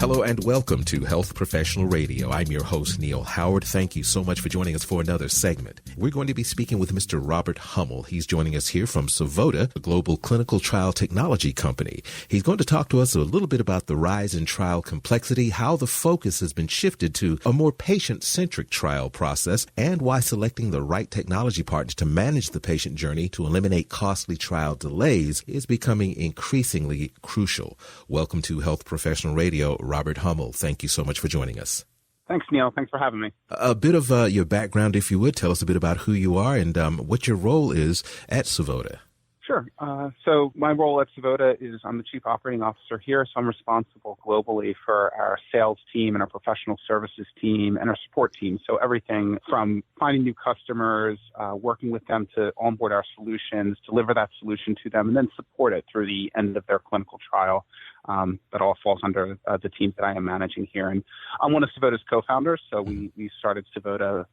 Hello and welcome to Health Professional Radio. I'm your host, Neil Howard. Thank you so much for joining us for another segment. We're going to be speaking with Mr. Robert Hummel. He's joining us here from Savota, a global clinical trial technology company. He's going to talk to us a little bit about the rise in trial complexity, how the focus has been shifted to a more patient-centric trial process, and why selecting the right technology partners to manage the patient journey to eliminate costly trial delays is becoming increasingly crucial. Welcome to Health Professional Radio, Robert Hummel. Thank you so much for joining us. Thanks, Neil. Thanks for having me. A bit of your background, if you would. Tell us a bit about who you are and what your role is at Savota. Sure. So my role at Savota is I'm the Chief Operating Officer here, so I'm responsible globally for our sales team and our professional services team and our support team. So everything from finding new customers, working with them to onboard our solutions, deliver that solution to them, and then support it through the end of their clinical trial. That all falls under the team that I am managing here. And I'm one of Savota's co-founders, so we started Savota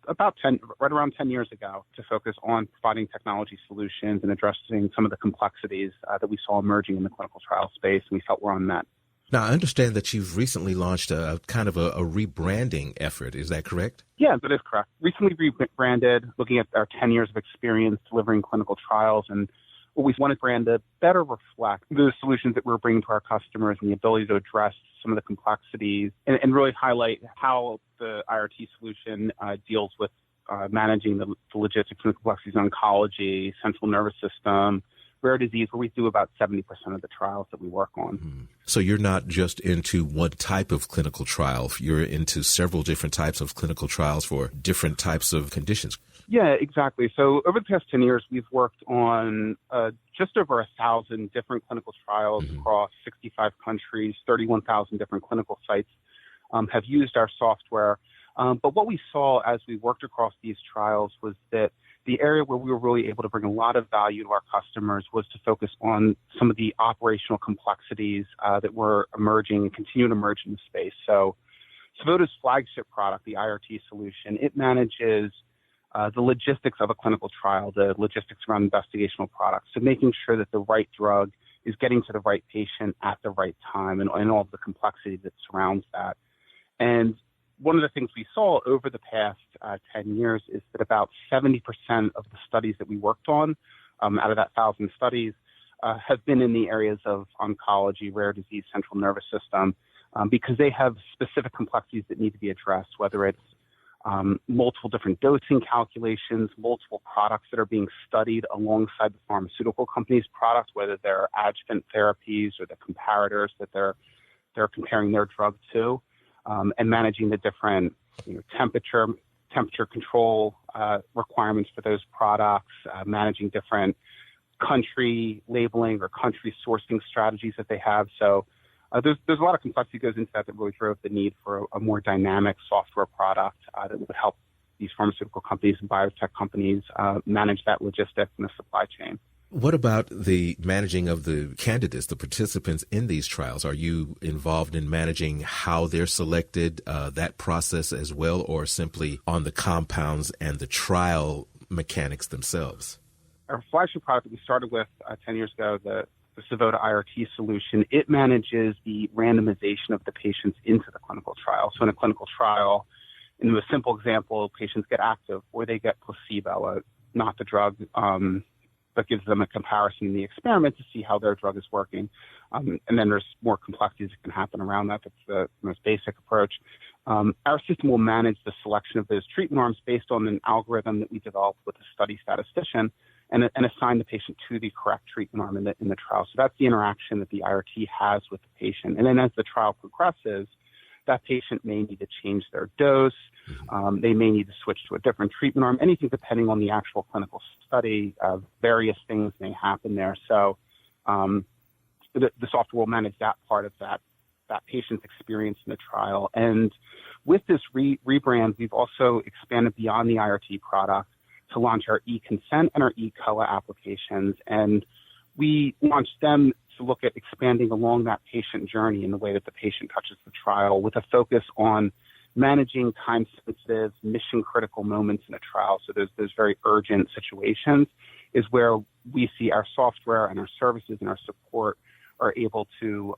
right around 10 years ago to focus on providing technology solutions and addressing some of the complexities that we saw emerging in the clinical trial space, and we felt were unmet. Now, I understand that you've recently launched a kind of a rebranding effort. Is that correct? Yeah, that is correct. Recently rebranded, looking at our 10 years of experience delivering clinical trials, and what we wanted brand to better reflect the solutions that we're bringing to our customers and the ability to address some of the complexities and really highlight how the IRT solution deals with managing the logistics and the complexities of oncology, central nervous system, rare disease, where we do about 70% of the trials that we work on. Mm-hmm. So you're not just into one type of clinical trial. You're into several different types of clinical trials for different types of conditions. Yeah, exactly. So over the past 10 years, we've worked on just over 1,000 different clinical trials across 65 countries, 31,000 different clinical sites have used our software. But what we saw as we worked across these trials was that the area where we were really able to bring a lot of value to our customers was to focus on some of the operational complexities that were emerging and continue to emerge in the space. So Savota's flagship product, the IRT solution, it manages the logistics of a clinical trial, the logistics around investigational products, so making sure that the right drug is getting to the right patient at the right time and all of the complexity that surrounds that. And one of the things we saw over the past 10 years is that about 70% of the studies that we worked on, out of that 1,000 studies, have been in the areas of oncology, rare disease, central nervous system, because they have specific complexities that need to be addressed, whether it's multiple different dosing calculations, multiple products that are being studied alongside the pharmaceutical company's products, whether they're adjuvant therapies or the comparators that they're comparing their drug to, and managing the different temperature control requirements for those products, managing different country labeling or country sourcing strategies that they have. So there's a lot of complexity that goes into that really drove the need for a more dynamic software product that would help these pharmaceutical companies and biotech companies manage that logistics and the supply chain. What about the managing of the candidates, the participants in these trials? Are you involved in managing how they're selected, that process as well, or simply on the compounds and the trial mechanics themselves? Our flagship product that we started with 10 years ago, the Savota IRT solution, it manages the randomization of the patients into the clinical trial. So in a clinical trial, in a simple example, patients get active or they get placebo, not the drug, but gives them a comparison in the experiment to see how their drug is working. And then there's more complexities that can happen around that. That's the most basic approach. Our system will manage the selection of those treatment arms based on an algorithm that we developed with a study statistician and assign the patient to the correct treatment arm in the trial. So that's the interaction that the IRT has with the patient. And then as the trial progresses, that patient may need to change their dose. They may need to switch to a different treatment arm, anything depending on the actual clinical study. Various things may happen there. So the software will manage that part of that patient's experience in the trial. And with this rebrand, we've also expanded beyond the IRT product to launch our eConsent and our eCOA applications. And we launched them to look at expanding along that patient journey in the way that the patient touches the trial, with a focus on managing time-sensitive, mission-critical moments in a trial. So those very urgent situations is where we see our software and our services and our support are able to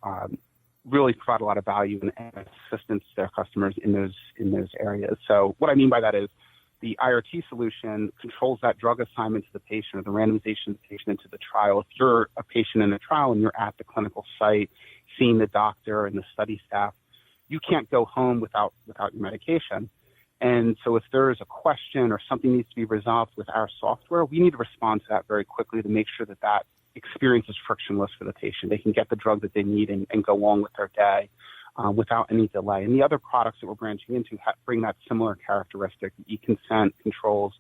really provide a lot of value and assistance to their customers in those areas. So what I mean by that is the IRT solution controls that drug assignment to the patient or the randomization of the patient into the trial. If you're a patient in a trial and you're at the clinical site, seeing the doctor and the study staff, you can't go home without your medication. And so if there is a question or something needs to be resolved with our software, we need to respond to that very quickly to make sure that that experience is frictionless for the patient. They can get the drug that they need and go on with their day without any delay. And the other products that we're branching into bring that similar characteristic, the e-consent controls,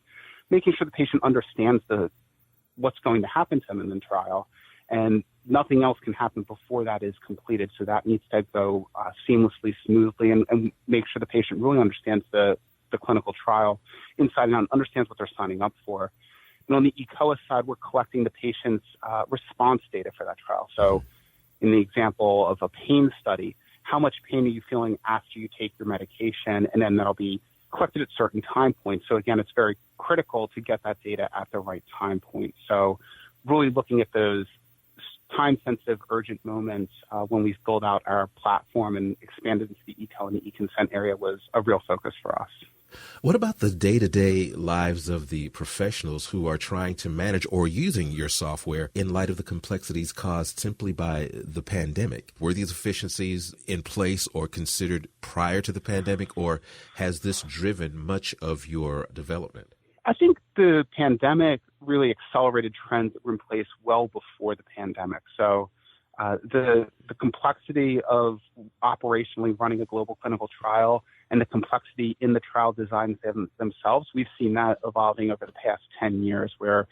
making sure the patient understands what's going to happen to them in the trial. And nothing else can happen before that is completed. So that needs to go seamlessly, smoothly, and make sure the patient really understands the clinical trial inside and out, understands what they're signing up for. And on the eCOA side, we're collecting the patient's response data for that trial. So in the example of a pain study, how much pain are you feeling after you take your medication? And then that'll be collected at certain time points. So again, it's very critical to get that data at the right time point. So really looking at those time-sensitive, urgent moments when we've built out our platform and expanded into the eTele and the e-consent area was a real focus for us. What about the day-to-day lives of the professionals who are trying to manage or using your software in light of the complexities caused simply by the pandemic? Were these efficiencies in place or considered prior to the pandemic, or has this driven much of your development? I think the pandemic really accelerated trends that were in place well before the pandemic. So the complexity of operationally running a global clinical trial and the complexity in the trial designs themselves, we've seen that evolving over the past 10 years, where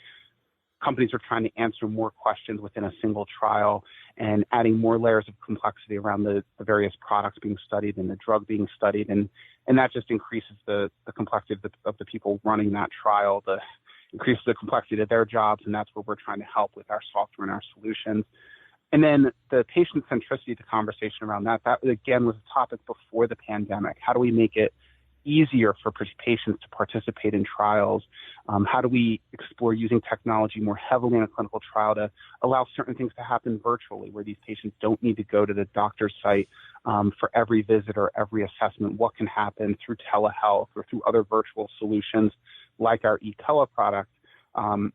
companies are trying to answer more questions within a single trial and adding more layers of complexity around the various products being studied and the drug being studied. And that just increases the complexity of the people running that trial, increases the complexity of their jobs, and that's where we're trying to help with our software and our solutions. And then the patient centricity, the conversation around that again was a topic before the pandemic. How do we make it easier for patients to participate in trials? How do we explore using technology more heavily in a clinical trial to allow certain things to happen virtually, where these patients don't need to go to the doctor's site for every visit or every assessment? What can happen through telehealth or through other virtual solutions like our eTele product,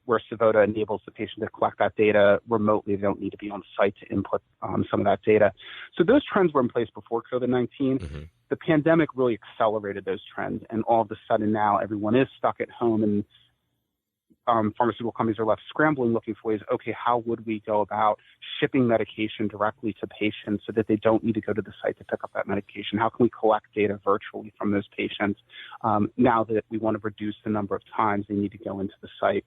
where Savota enables the patient to collect that data remotely. They don't need to be on site to input some of that data. So those trends were in place before COVID-19. Mm-hmm. The pandemic really accelerated those trends, and all of a sudden now everyone is stuck at home, and pharmaceutical companies are left scrambling, looking for ways, okay, how would we go about shipping medication directly to patients so that they don't need to go to the site to pick up that medication? How can we collect data virtually from those patients now that we want to reduce the number of times they need to go into the site?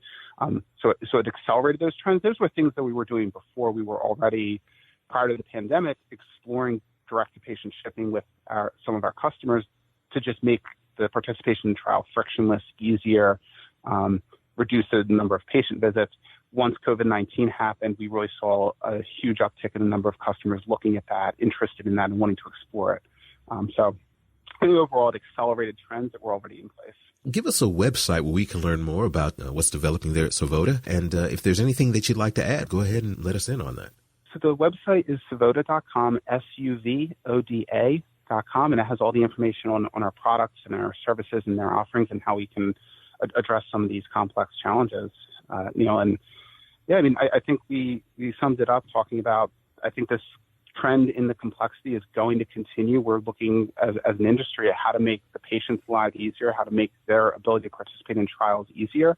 So it accelerated those trends. Those were things that we were doing before. We were already, prior to the pandemic, exploring direct-to-patient shipping with some of our customers to just make the participation in trial frictionless, easier, reduce the number of patient visits. Once COVID-19 happened, we really saw a huge uptick in the number of customers looking at that, interested in that, and wanting to explore it. So I think overall it accelerated trends that were already in place. Give us a website where we can learn more about what's developing there at Savota. And if there's anything that you'd like to add, go ahead and let us in on that. So the website is Savota.com, SUVODA.com, and it has all the information on our products and our services and their offerings and how we can address some of these complex challenges. I think we summed it up talking about, I think this trend in the complexity is going to continue. We're looking as an industry at how to make the patient's lives easier, how to make their ability to participate in trials easier.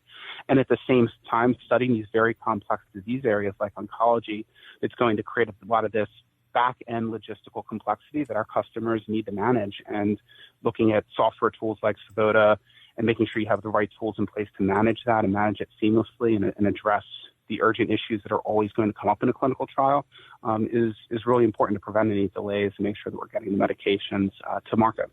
And at the same time, studying these very complex disease areas like oncology, it's going to create a lot of this back-end logistical complexity that our customers need to manage. And looking at software tools like Savota and making sure you have the right tools in place to manage that and manage it seamlessly and address the urgent issues that are always going to come up in a clinical trial is really important to prevent any delays and make sure that we're getting the medications to market.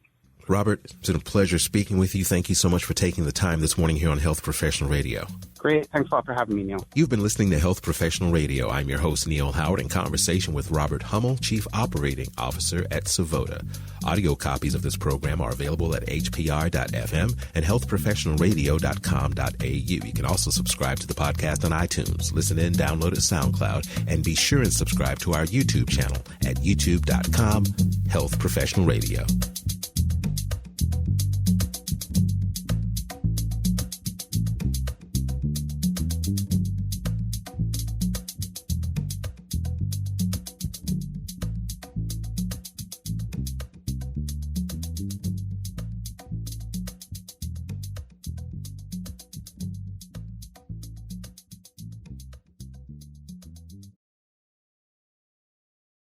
Robert, it's been a pleasure speaking with you. Thank you so much for taking the time this morning here on Health Professional Radio. Great. Thanks a lot for having me, Neil. You've been listening to Health Professional Radio. I'm your host, Neil Howard, in conversation with Robert Hummel, Chief Operating Officer at Savota. Audio copies of this program are available at hpr.fm and healthprofessionalradio.com.au. You can also subscribe to the podcast on iTunes, listen in, download it SoundCloud, and be sure and subscribe to our YouTube channel at youtube.com, Health Professional Radio.